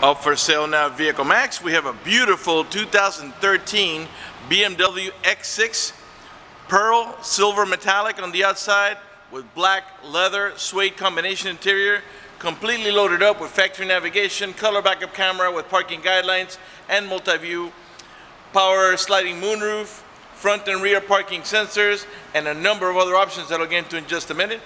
Up for sale now at Vehiclemax. We have a beautiful 2013 BMW X6 pearl silver metallic on the outside with black leather suede combination interior, completely loaded up with factory navigation, color backup camera with parking guidelines and multi-view, power sliding moonroof, front and rear parking sensors, and a number of other options that I'll get into in just a minute.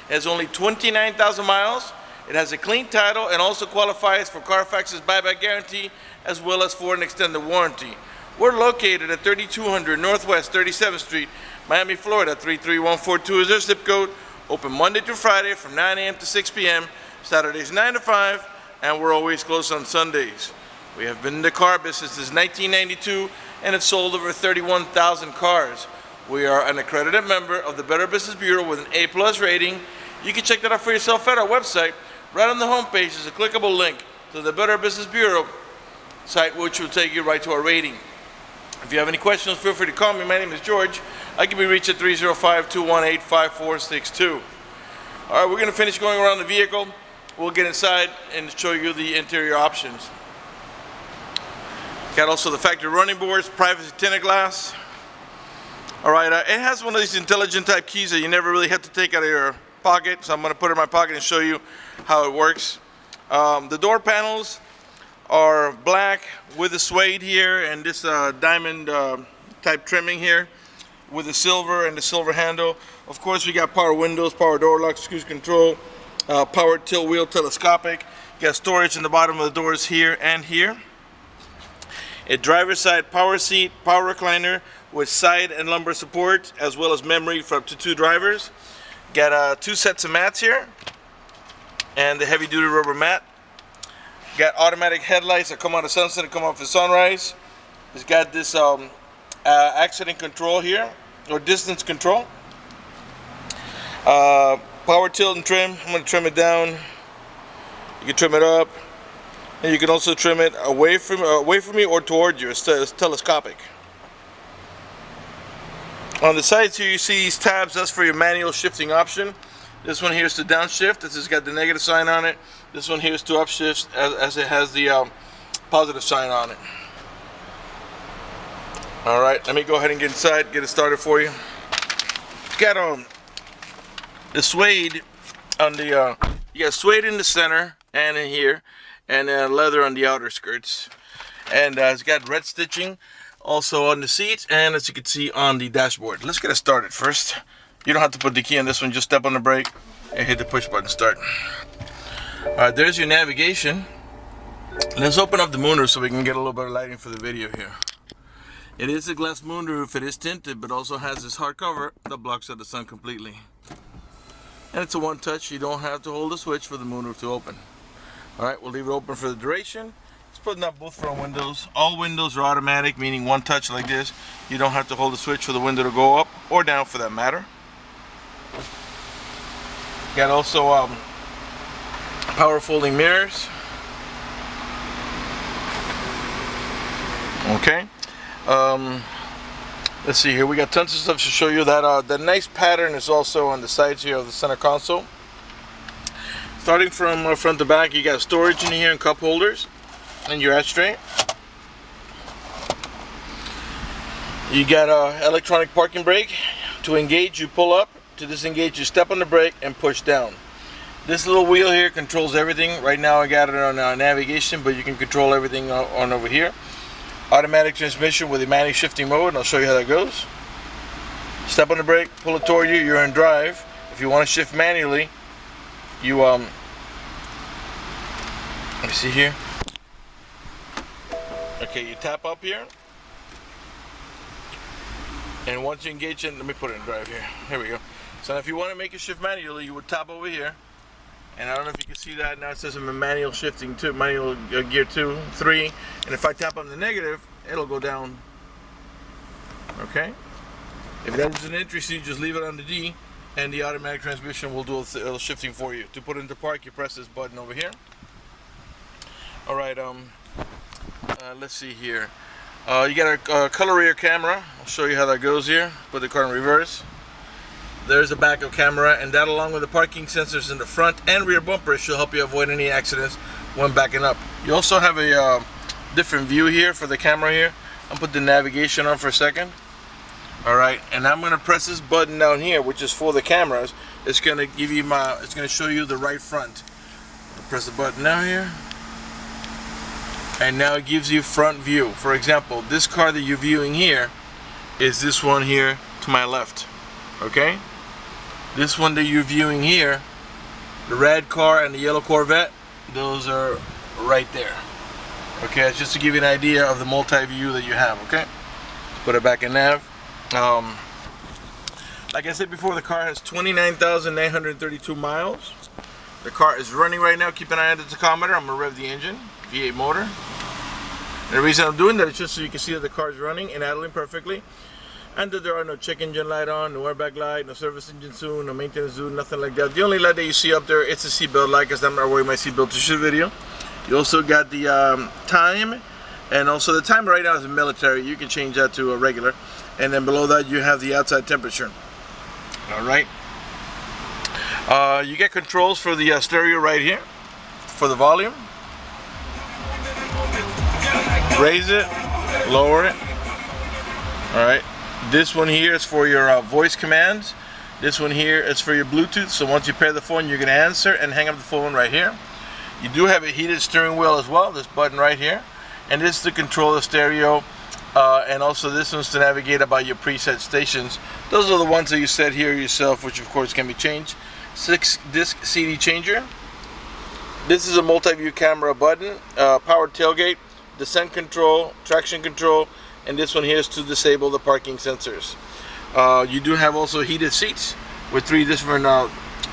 It has only 29,000 miles. It has a clean title and also qualifies for Carfax's buyback guarantee as well as for an extended warranty. We're located at 3200 Northwest 37th Street, Miami, Florida 33142 is our zip code. Open Monday through Friday from 9 a.m. to 6 p.m., Saturdays 9 to 5, and we're always closed on Sundays. We have been in the car business since 1992 and have sold over 31,000 cars. We are an accredited member of the Better Business Bureau with an A+ rating. You can check that out for yourself at our website. Right on the homepage is a clickable link to the Better Business Bureau site, which will take you right to our rating. If you have any questions, feel free to call me. My name is George. I can be reached at 305-218-5462. All right, we're going to finish going around the vehicle. We'll get inside and show you the interior options. Got also the factory running boards, privacy tinted glass. All right, it has one of these intelligent type keys that you never really have to take out of your pocket, so I'm going to put it in my pocket and show you how it works. The door panels are black with the suede here and this diamond type trimming here with the silver and the silver handle. Of course, we got power windows, power door locks, cruise control, power tilt wheel telescopic. You got storage in the bottom of the doors here and here. A driver's side power seat, power recliner with side and lumbar support, as well as memory for up to 2 drivers. Got 2 sets of mats here and the heavy duty rubber mat. Got automatic headlights that come on the sunset and come off the sunrise. It's got this accident control here, or distance control. Power tilt and trim. I'm going to trim it down. You can trim it up, and you can also trim it away from me or toward you. It's telescopic. On the sides here you see these tabs. That's for your manual shifting option. This one here is to downshift. This has got the negative sign on it. This one here is to upshift as it has the positive sign on it. All right, let me go ahead and get inside, get it started for you. Got the suede on the you got suede in the center and in here, and leather on the outer skirts, and it's got red stitching also on the seats, and as you can see on the dashboard. Let's get it started first. You don't have to put the key on this one, just step on the brake and hit the push button start. Alright, there's your navigation. Let's open up the moonroof so we can get a little bit of lighting for the video here. It is a glass moonroof, it is tinted, but also has this hard cover that blocks out the sun completely. And it's a one touch, you don't have to hold the switch for the moonroof to open. Alright, we'll leave it open for the duration. Let's put up both front windows. All windows are automatic, meaning one touch like this. You don't have to hold the switch for the window to go up or down for that matter. Got also power folding mirrors. Okay. Let's see here. We got tons of stuff to show you. That the nice pattern is also on the sides here of the center console. Starting from front to back, you got storage in here and cup holders and your ashtray. You got electronic parking brake. To engage, you pull up. To disengage, you step on the brake and push down. This little wheel here controls everything. Right now I got it on navigation, but you can control everything on over here. Automatic transmission with a manual shifting mode, and I'll show you how that goes. Step on the brake, pull it toward you, you're in drive. If you want to shift manually, you let me see here. Okay, you tap up here. And once you engage it, let me put it in drive here. Here we go. So if you want to make it shift manually, you would tap over here. And I don't know if you can see that. Now it says I'm manual shifting to manual gear 2, 3. And if I tap on the negative, it'll go down. Okay? If that doesn't interest you, just leave it on the D, and the automatic transmission will do a little shifting for you. To put it into park, you press this button over here. All right. Let's see here. You got a color rear camera. I'll show you how that goes here. Put the car in reverse. There's a backup camera, and that along with the parking sensors in the front and rear bumpers should help you avoid any accidents when backing up. You also have a different view here for the camera here. I'll put the navigation on for a second. Alright, and I'm gonna press this button down here, which is for the cameras. It's gonna give you it's gonna show you the right front. I'll press the button down here. And now it gives you front view. For example, this car that you're viewing here is this one here to my left. Okay? This one that you're viewing here, the red car and the yellow Corvette, those are right there. Okay, it's just to give you an idea of the multi-view that you have. Okay, put it back in nav. Like I said before, the car has 29,932 miles. The car is running right now. Keep an eye on the tachometer. I'm gonna rev the engine, V8 motor. And the reason I'm doing that is just so you can see that the car is running and idling perfectly, and that there are no check engine light on, no airbag light, no service engine soon, no maintenance soon, nothing like that. The only light that you see up there, it's a seatbelt light, because I'm not wearing my seatbelt to shoot video. You also got the time, and also the timer right now is military. You can change that to a regular. And then below that you have the outside temperature. Alright. You get controls for the stereo right here, for the volume. Raise it, lower it. Alright. This one here is for your voice commands. This one here is for your Bluetooth. So once you pair the phone, you're going to answer and hang up the phone right here. You do have a heated steering wheel as well, this button right here. And this is to control the stereo. And also this one's to navigate about your preset stations. Those are the ones that you set here yourself, which of course can be changed. 6-disc CD changer. This is a multi-view camera button. Powered tailgate, descent control, traction control, and this one here is to disable the parking sensors. You do have also heated seats with 3 different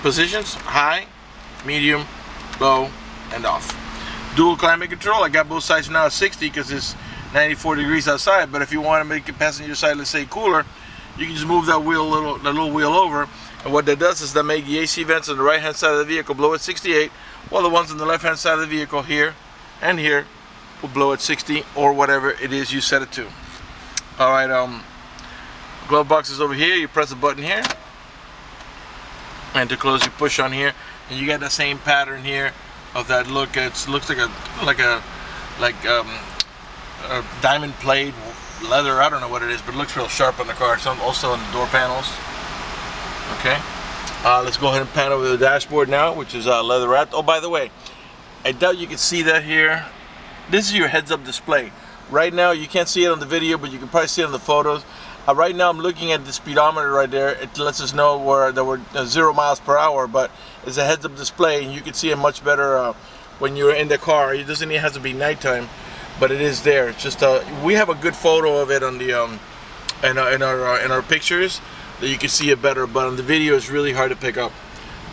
positions: high, medium, low, and off. Dual climate control. I got both sides now at 60 because it's 94 degrees outside, but if you want to make the passenger side, let's say, cooler, you can just move that wheel, the little wheel over, and what that does is that make the AC vents on the right hand side of the vehicle blow at 68, while the ones on the left hand side of the vehicle here and here will blow at 60, or whatever it is you set it to. Alright, glove box is over here. You press the button here, and to close you push on here, and you get the same pattern here of that look. It looks like a diamond plate leather, I don't know what it is, but it looks real sharp on the car. Some also on the door panels. Okay, let's go ahead and pan over the dashboard now, which is leather wrapped. Oh, by the way, I doubt you can see that here. This is your heads-up display. Right now you can't see it on the video, but you can probably see it on the photos. Right now I'm looking at the speedometer right there. It lets us know that we're 0 miles per hour, but it's a heads-up display, and you can see it much better when you're in the car. It doesn't even have to be nighttime, but it is there. It's just we have a good photo of it on the in our pictures that you can see it better, but on the video it's really hard to pick up.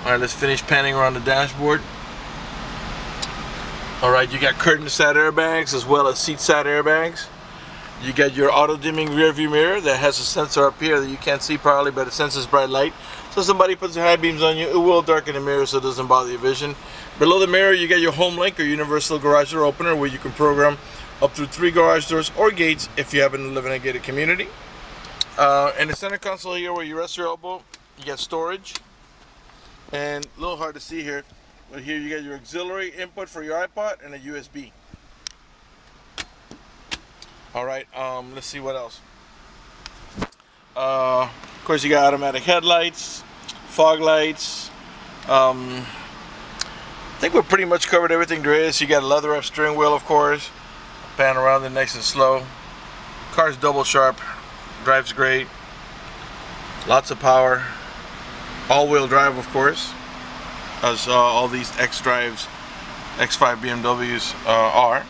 All right, let's finish panning around the dashboard. All right, you got curtain side airbags as well as seat side airbags. You got your auto dimming rear view mirror that has a sensor up here that you can't see probably, but it senses bright light. So if somebody puts their high beams on you, it will darken the mirror so it doesn't bother your vision. Below the mirror you got your home link or universal garage door opener, where you can program up to 3 garage doors or gates if you happen to live in a gated community. In the center console here where you rest your elbow, you got storage. And a little hard to see here, but here you got your auxiliary input for your iPod and a USB. Alright, let's see what else. Of course you got automatic headlights, fog lights. I think we pretty much covered everything there is. You got a leather wrap steering wheel, of course. Pan around it nice and slow. Car's double sharp, drives great. Lots of power. All-wheel drive, of course, as all these Xdrives, X5 BMWs are.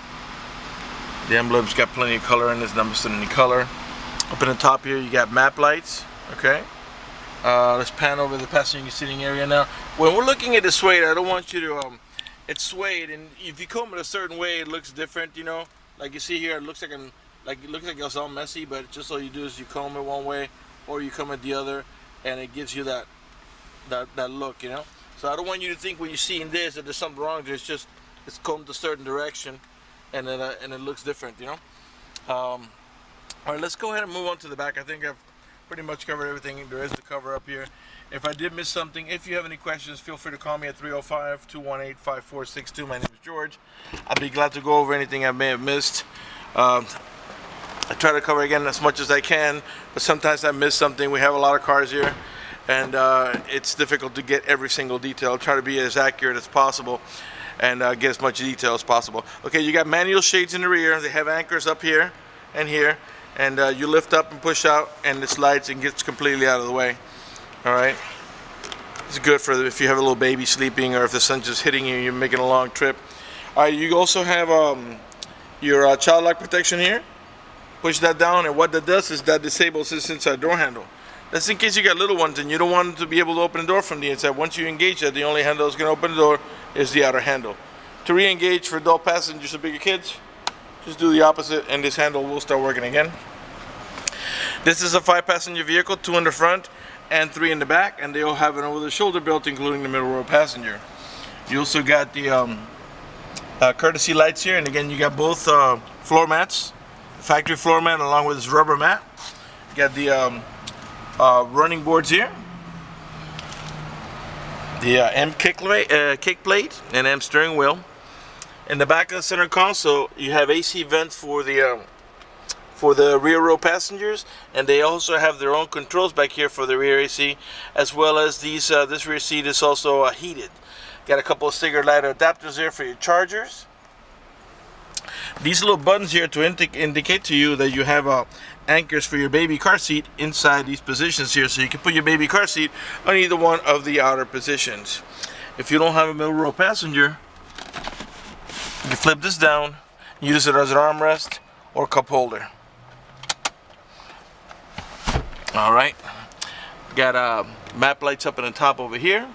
The emblem's got plenty of color in this, not missing any color. Up in the top here you got map lights. Okay, let's pan over the passenger seating area now. When we're looking at the suede, I don't want you to it's suede, and if you comb it a certain way it looks different, you know, like you see here. It looks like it's all messy, but just all you do is you comb it one way or you comb it the other, and it gives you that look, you know. So I don't want you to think when you're seeing this that there's something wrong. There's just, it's combed a certain direction, and it looks different, you know. All right, let's go ahead and move on to the back. I think I've pretty much covered everything there is to cover up here. If I did miss something, if you have any questions, feel free to call me at 305-218-5462. My name is George. I'd be glad to go over anything I may have missed. I try to cover again as much as I can, but sometimes I miss something. We have a lot of cars here, and it's difficult to get every single detail. Try to be as accurate as possible and get as much detail as possible. Okay, you got manual shades in the rear. They have anchors up here and here, and you lift up and push out, and it slides and gets completely out of the way. All right, it's good for if you have a little baby sleeping, or if the sun's just hitting you, you're making a long trip. All right, you also have your child lock protection here. Push that down, and what that does is that disables this inside door handle. That's in case you got little ones and you don't want them to be able to open the door from the inside. Once you engage that, the only handle that's going to open the door is the outer handle. To re-engage for adult passengers or bigger kids, just do the opposite and this handle will start working again. This is a 5-passenger vehicle, 2 in the front and 3 in the back, and they all have an over-the-shoulder belt, including the middle row passenger. You also got the courtesy lights here, and again you got both floor mats, factory floor mat along with this rubber mat. You got the running boards here, the M kick plate and M steering wheel. In the back of the center console, you have AC vents for the rear row passengers, and they also have their own controls back here for the rear AC, as well as these. This rear seat is also heated. Got a couple of cigarette lighter adapters there for your chargers. These little buttons here to indicate to you that you have anchors for your baby car seat inside these positions here, so you can put your baby car seat on either one of the outer positions. If you don't have a middle row passenger, you flip this down, use it as an armrest or cup holder. All right, got map lights up in the top over here.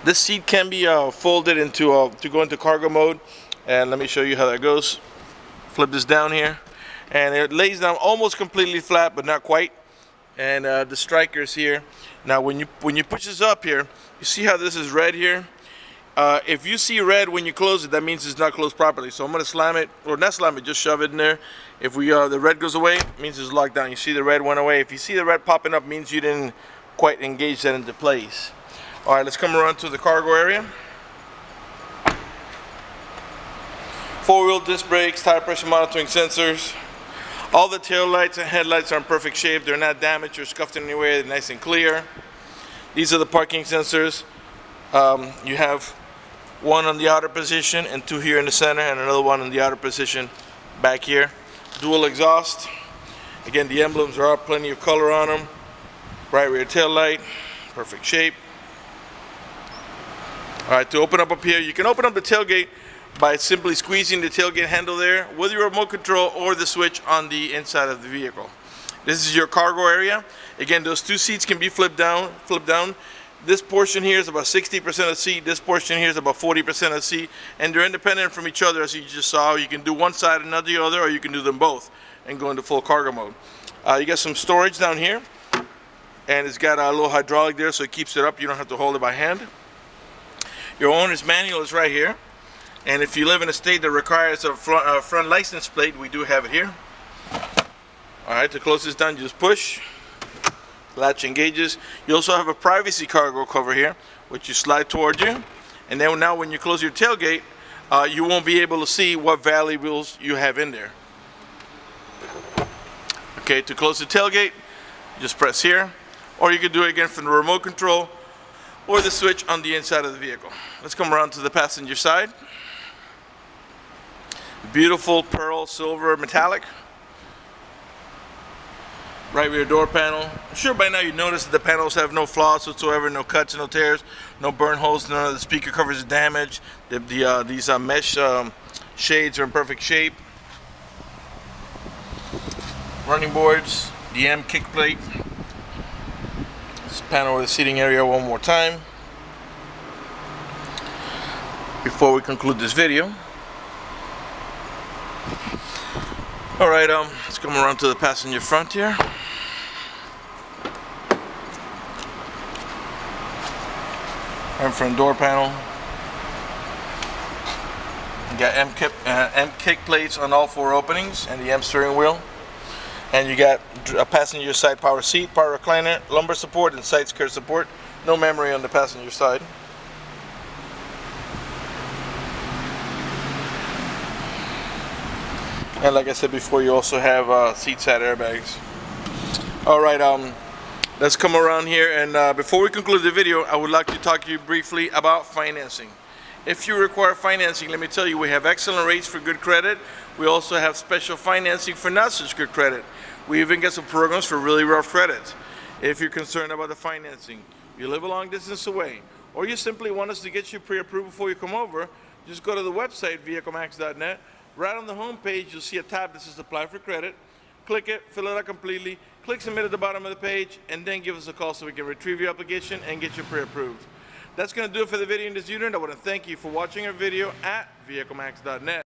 This seat can be folded into to go into cargo mode, and let me show you how that goes. Flip this down here, and it lays down almost completely flat, but not quite. And the strikers here. Now, when you push this up here, you see how this is red here. If you see red when you close it, that means it's not closed properly. So I'm going to slam it, or not slam it, just shove it in there. If the red goes away, it means it's locked down. You see the red went away. If you see the red popping up, it means you didn't quite engage that into place. All right, let's come around to the cargo area. 4-wheel disc brakes, tire pressure monitoring sensors. All the tail lights and headlights are in perfect shape. They're not damaged or scuffed in any way. They're nice and clear. These are the parking sensors. You have one on the outer position and 2 here in the center, and another one in the outer position back here. Dual exhaust. Again, the emblems are up, plenty of color on them. Right rear tail light, perfect shape. All right, to open up here, you can open up the tailgate by simply squeezing the tailgate handle there with your remote control or the switch on the inside of the vehicle. This is your cargo area. Again, those 2 seats can be flipped down. This portion here is about 60% of the seat. This portion here is about 40% of the seat, and they're independent from each other, as you just saw. You can do one side and not the other, or you can do them both and go into full cargo mode. You got some storage down here, and it's got a little hydraulic there, so it keeps it up. You don't have to hold it by hand. Your owner's manual is right here, and if you live in a state that requires a front license plate, we do have it here. All right, to close this down, you just push. Latch engages. You also have a privacy cargo cover here, which you slide toward you, and then now when you close your tailgate, you won't be able to see what valuables you have in there. Okay, to close the tailgate, just press here, or you can do it again from the remote control or the switch on the inside of the vehicle. Let's come around to the passenger side. Beautiful pearl silver metallic. Right rear door panel. I'm sure by now you noticed that the panels have no flaws whatsoever, no cuts, no tears, no burn holes, none of the speaker covers is damaged. These mesh shades are in perfect shape. Running boards, the M kick plate. This panel with the seating area one more time before we conclude this video. All right, let's come around to the passenger front here. And front door panel. You got M kick plates on all 4 openings, and the M steering wheel. And you got a passenger side power seat, power recliner, lumbar support, and side skirt support. No memory on the passenger side. And like I said before, you also have seat side airbags. Alright, let's come around here, and before we conclude the video, I would like to talk to you briefly about financing. If you require financing, let me tell you, we have excellent rates for good credit. We also have special financing for not such good credit. We even get some programs for really rough credit. If you're concerned about the financing, you live a long distance away, or you simply want us to get you pre-approved before you come over, just go to the website, vehiclemax.net. Right on the home page, you'll see a tab that says Apply for Credit. Click it, fill it out completely, click Submit at the bottom of the page, and then give us a call so we can retrieve your application and get you pre-approved. That's going to do it for the video in this unit. I want to thank you for watching our video at vehiclemax.net.